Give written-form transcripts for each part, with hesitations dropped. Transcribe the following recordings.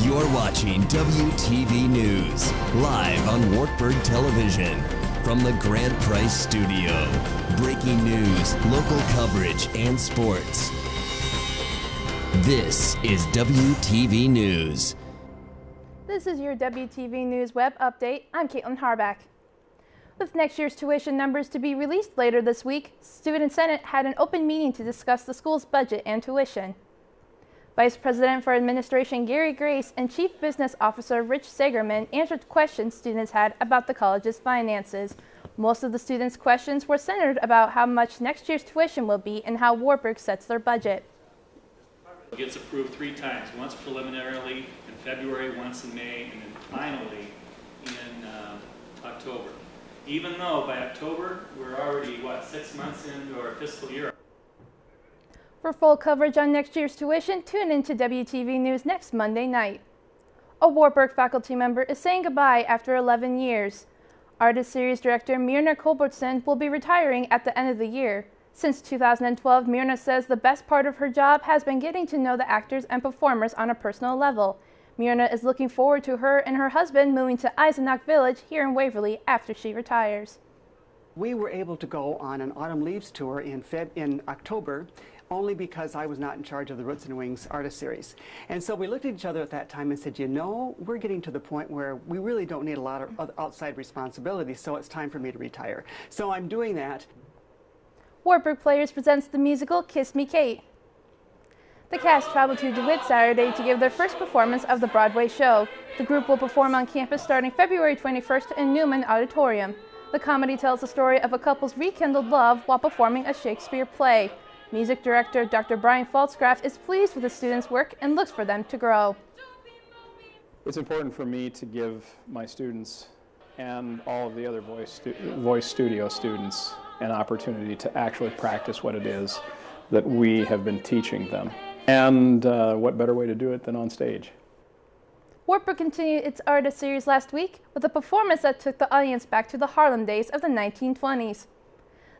You're watching WTV News, live on Wartburg Television. From the Grant Price Studio. Breaking news, local coverage, and sports. This is WTV News. This is your WTV News web update. I'm Caitlin Harback. With next year's tuition numbers to be released later this week, Student Senate had an open meeting to discuss the school's budget and tuition. Vice President for Administration Gary Grace and Chief Business Officer Rich Sagerman answered questions students had about the college's finances. Most of the students' questions were centered about how much next year's tuition will be and how Wartburg sets their budget. It gets approved 3 times, once preliminarily in February, once in May, and then finally in October. Even though by October, we're already, 6 months into our fiscal year. For full coverage on next year's tuition, tune in to WTV News next Monday night. A Wartburg faculty member is saying goodbye after 11 years. Artist Series Director Myrna Culbertson will be retiring at the end of the year. Since 2012, Myrna says the best part of her job has been getting to know the actors and performers on a personal level. Myrna is looking forward to her and her husband moving to Eisenach Village here in Waverly after she retires. We were able to go on an autumn leaves tour in October, only because I was not in charge of the Roots and Wings Artist Series. And so we looked at each other at that time and said, you know, we're getting to the point where we really don't need a lot of outside responsibility, so it's time for me to retire. So I'm doing that. Wartburg Players presents the musical Kiss Me Kate. The cast traveled to DeWitt Saturday to give their first performance of the Broadway show. The group will perform on campus starting February 21st in Newman Auditorium. The comedy tells the story of a couple's rekindled love while performing a Shakespeare play. Music director Dr. Brian Faltzgraff is pleased with the students' work and looks for them to grow. It's important for me to give my students and all of the other voice studio students an opportunity to actually practice what it is that we have been teaching them. And what better way to do it than on stage? Wartburg continued its artist series last week with a performance that took the audience back to the Harlem days of the 1920s.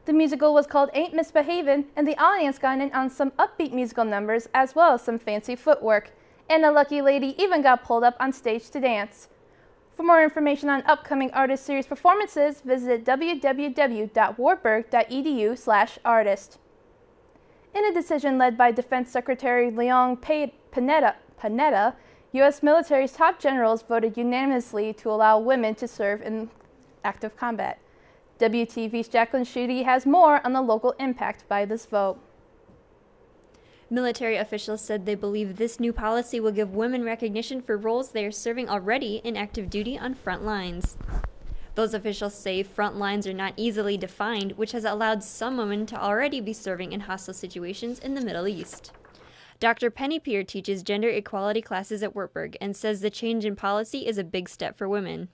The musical was called Ain't Misbehavin', and the audience got in on some upbeat musical numbers as well as some fancy footwork. And a lucky lady even got pulled up on stage to dance. For more information on upcoming artist series performances, visit www.wartburg.edu/artist. In a decision led by Defense Secretary Leon Panetta, U.S. military's top generals voted unanimously to allow women to serve in active combat. WTV's Jacqueline Schutte has more on the local impact by this vote. Military officials said they believe this new policy will give women recognition for roles they are serving already in active duty on front lines. Those officials say front lines are not easily defined, which has allowed some women to already be serving in hostile situations in the Middle East. Dr. Penny Peer teaches gender equality classes at Wartburg and says the change in policy is a big step for women.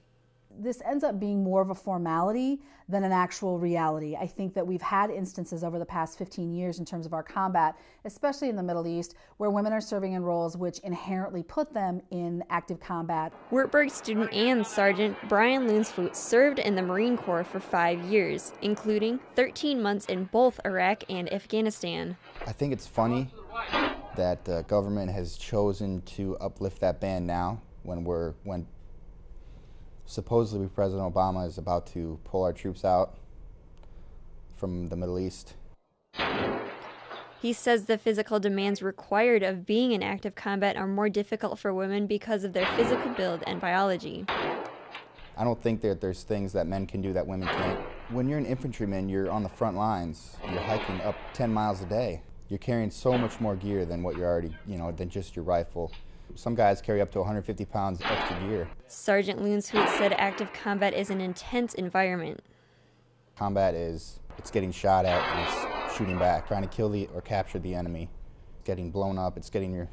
This ends up being more of a formality than an actual reality. I think that we've had instances over the past 15 years in terms of our combat, especially in the Middle East, where women are serving in roles which inherently put them in active combat. Wartburg student and Sergeant Brian Lunsfoot served in the Marine Corps for 5 years, including 13 months in both Iraq and Afghanistan. I think it's funny that the government has chosen to uplift that ban now when supposedly President Obama is about to pull our troops out from the Middle East. He says the physical demands required of being in active combat are more difficult for women because of their physical build and biology. I don't think that there's things that men can do that women can't. When you're an infantryman, you're on the front lines. You're hiking up 10 miles a day. You're carrying so much more gear than what you're already, than just your rifle. Some guys carry up to 150 pounds extra gear. Sergeant Lunsfoot said active combat is an intense environment. Combat it's getting shot at and it's shooting back, trying to kill or capture the enemy. It's getting blown up, it's seeing your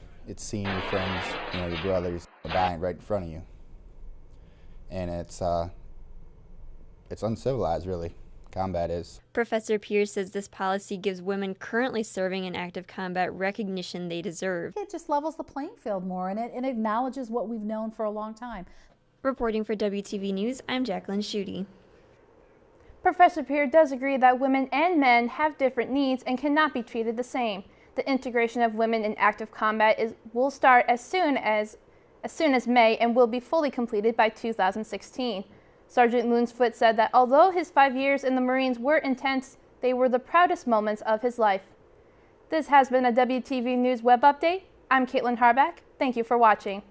friends, your brothers dying right in front of you. And it's uncivilized, really. Combat is. Professor Pierce says this policy gives women currently serving in active combat recognition they deserve. It just levels the playing field more, and it acknowledges what we've known for a long time. Reporting for WTV News, I'm Jacqueline Schutte. Professor Pierce does agree that women and men have different needs and cannot be treated the same. The integration of women in active combat will start as soon as as soon as May and will be fully completed by 2016. Sergeant Moonsfoot said that although his 5 years in the Marines were intense, they were the proudest moments of his life. This has been a WTV News Web Update. I'm Caitlin Harback. Thank you for watching.